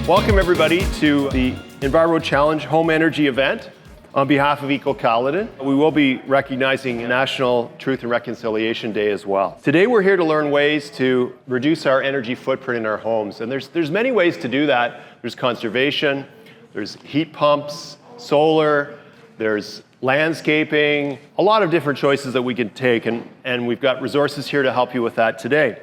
Welcome everybody to the Enviro Challenge Home Energy event on behalf of ecoCaledon. We will be recognizing National Truth and Reconciliation Day as well. Today we're here to learn ways to reduce our energy footprint in our homes. And there's many ways to do that. There's conservation, there's heat pumps, solar, there's landscaping, a lot of different choices that we can take, and we've got resources here to help you with that today.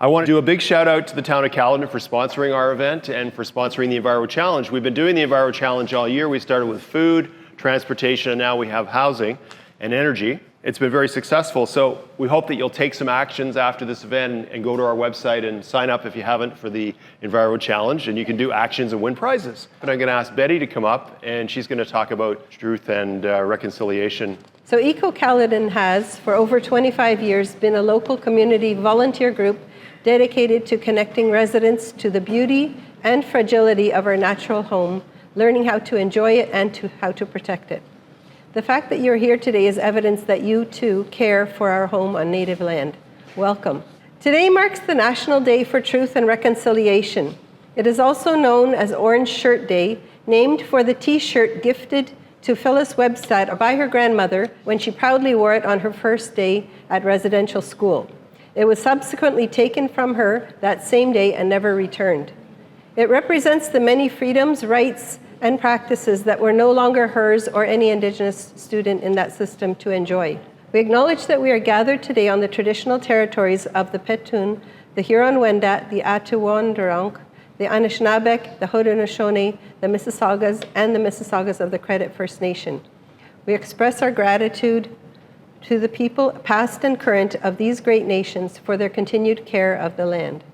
I want to do a big shout out to the town of Caledon for sponsoring our event and for sponsoring the Enviro Challenge. We've been doing the Enviro Challenge all year. We started with food, transportation, and now we have housing and energy. It's been very successful, so we hope that you'll take some actions after this event and go to our website and sign up if you haven't for the Enviro Challenge, and you can do actions and win prizes. And I'm going to ask Betty to come up, and she's going to talk about truth and reconciliation. So ecoCaledon has, for over 25 years, been a local community volunteer group dedicated to connecting residents to the beauty and fragility of our natural home, learning how to enjoy it and how to protect it. The fact that you're here today is evidence that you too care for our home on native land. Welcome. Today marks the National Day for Truth and Reconciliation. It is also known as Orange Shirt Day, named for the t-shirt gifted to Phyllis Webstad by her grandmother when she proudly wore it on her first day at residential school. It was subsequently taken from her that same day and never returned. It represents the many freedoms, rights, and practices that were no longer hers or any Indigenous student in that system to enjoy. We acknowledge that we are gathered today on the traditional territories of the Petun, the Huron-Wendat, the Attuwonderunk, the Anishinaabeg, the Haudenosaunee, the Mississaugas, and the Mississaugas of the Credit First Nation. We express our gratitude to the people, past and current, of these great nations for their continued care of the land.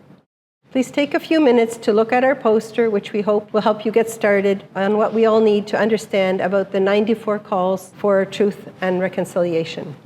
Please take a few minutes to look at our poster, which we hope will help you get started on what we all need to understand about the 94 calls for truth and reconciliation.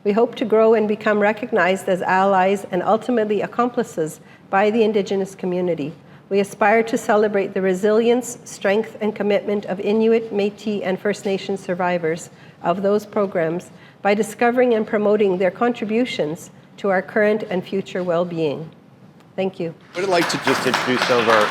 We hope to grow and become recognized as allies and ultimately accomplices by the Indigenous community. We aspire to celebrate the resilience, strength, and commitment of Inuit, Métis, and First Nation survivors of those programs by discovering and promoting their contributions to our current and future well-being. Thank you. I'd like to just introduce some of our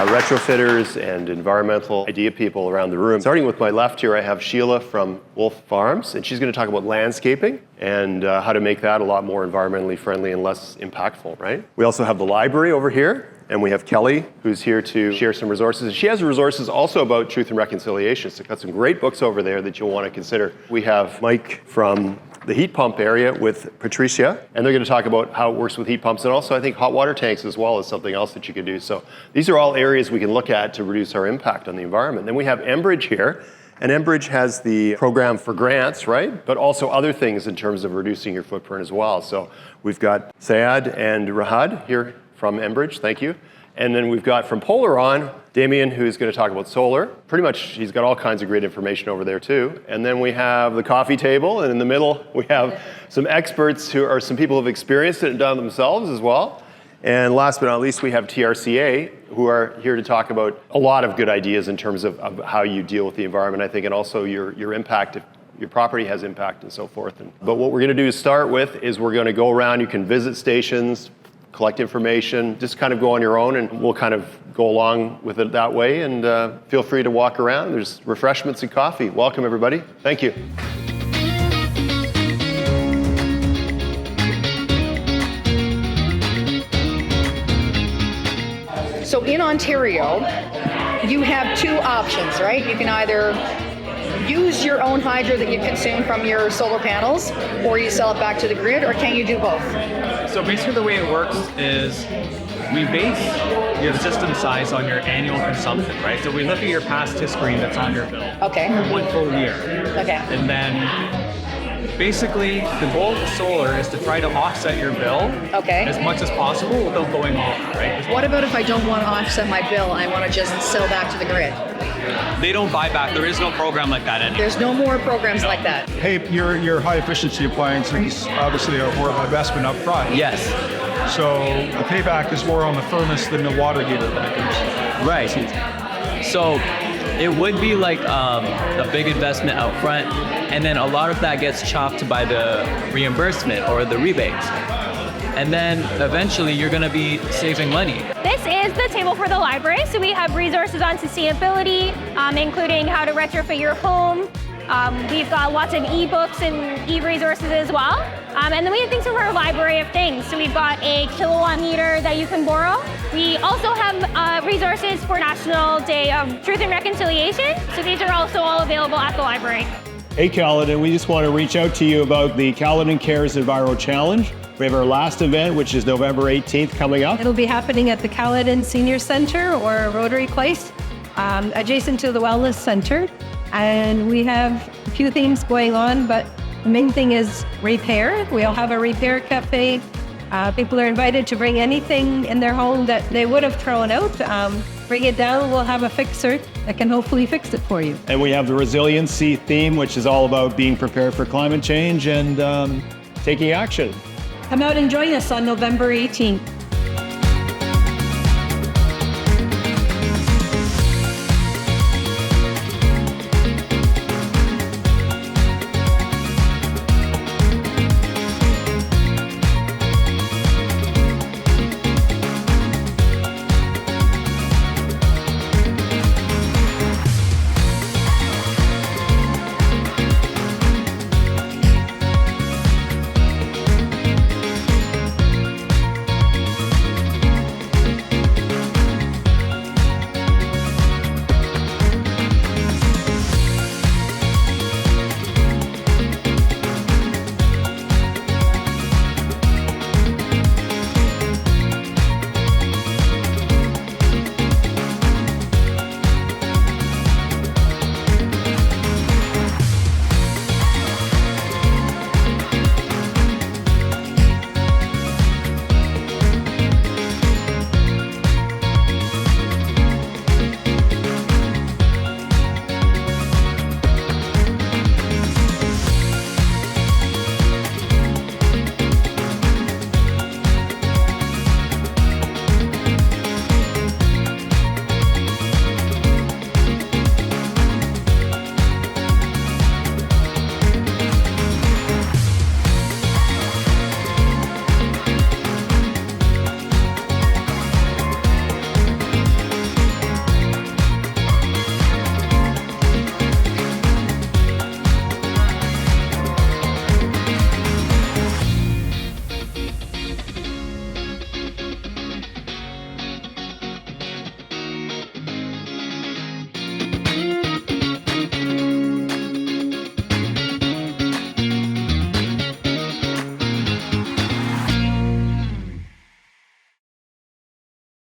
retrofitters and environmental idea people around the room. Starting with my left here, I have Sheila from Wolf Farms, and she's going to talk about landscaping and how to make that a lot more environmentally friendly and less impactful, right? We also have the library over here, and we have Kelly, who's here to share some resources. She has resources also about truth and reconciliation, so got some great books over there that you'll want to consider. We have Mike from the heat pump area with Patricia, and they're going to talk about how it works with heat pumps, and also I think hot water tanks as well is something else that you can do. So these are all areas we can look at to reduce our impact on the environment. Then we have Enbridge here, and Enbridge has the program for grants, right? But also other things in terms of reducing your footprint as well. So we've got Sayad and Rahad here from Enbridge, thank you. And then we've got from Polaron, Damien, who's going to talk about solar. Pretty much, he's got all kinds of great information over there too. And then we have the coffee table, and in the middle, we have some experts who are some people who have experienced it and done it themselves as well. And last but not least, we have TRCA, who are here to talk about a lot of good ideas in terms of how you deal with the environment, I think, and also your impact if your property has impact and so forth. But what we're going to do to start with is we're going to go around. You can visit stations, collect information, just kind of go on your own, and we'll kind of go along with it that way, and feel free to walk around. There's refreshments and coffee. Welcome, everybody. Thank you. So in Ontario, you have two options, right? You can either use your own hydro that you consume from your solar panels, or you sell it back to the grid, or can you do both? So basically the way it works is we base your system size on your annual consumption, right? So we look at your past history that's on your bill. Okay. For 1 full year. Okay. And then basically the goal of solar is to try to offset your bill as much as possible without going off, right? What about if I don't want to offset my bill and I want to just sell back to the grid? They don't buy back. There is no program like that anymore. There's no more programs like that. Hey, your high efficiency appliances obviously are more of an investment up front. Yes. So the payback is more on the furnace than the water heater. Right. So it would be like a big investment up front, and then a lot of that gets chopped by the reimbursement or the rebates. And then eventually you're gonna be saving money. This is the table for the library. So we have resources on sustainability, including how to retrofit your home. We've got lots of ebooks and e-resources as well. And then we have things from our library of things. So we've got a kilowatt meter that you can borrow. We also have resources for National Day of Truth and Reconciliation. So these are also all available at the library. Hey Caledon, we just want to reach out to you about the Caledon Cares Enviro Challenge. We have our last event, which is November 18th coming up. It'll be happening at the Caledon Senior Center or Rotary Place, adjacent to the Wellness Center. And we have a few themes going on, but the main thing is repair. We'll have a repair cafe. People are invited to bring anything in their home that they would have thrown out. Bring it down, we'll have a fixer that can hopefully fix it for you. And we have the resiliency theme, which is all about being prepared for climate change and taking action. Come out and join us on November 18th.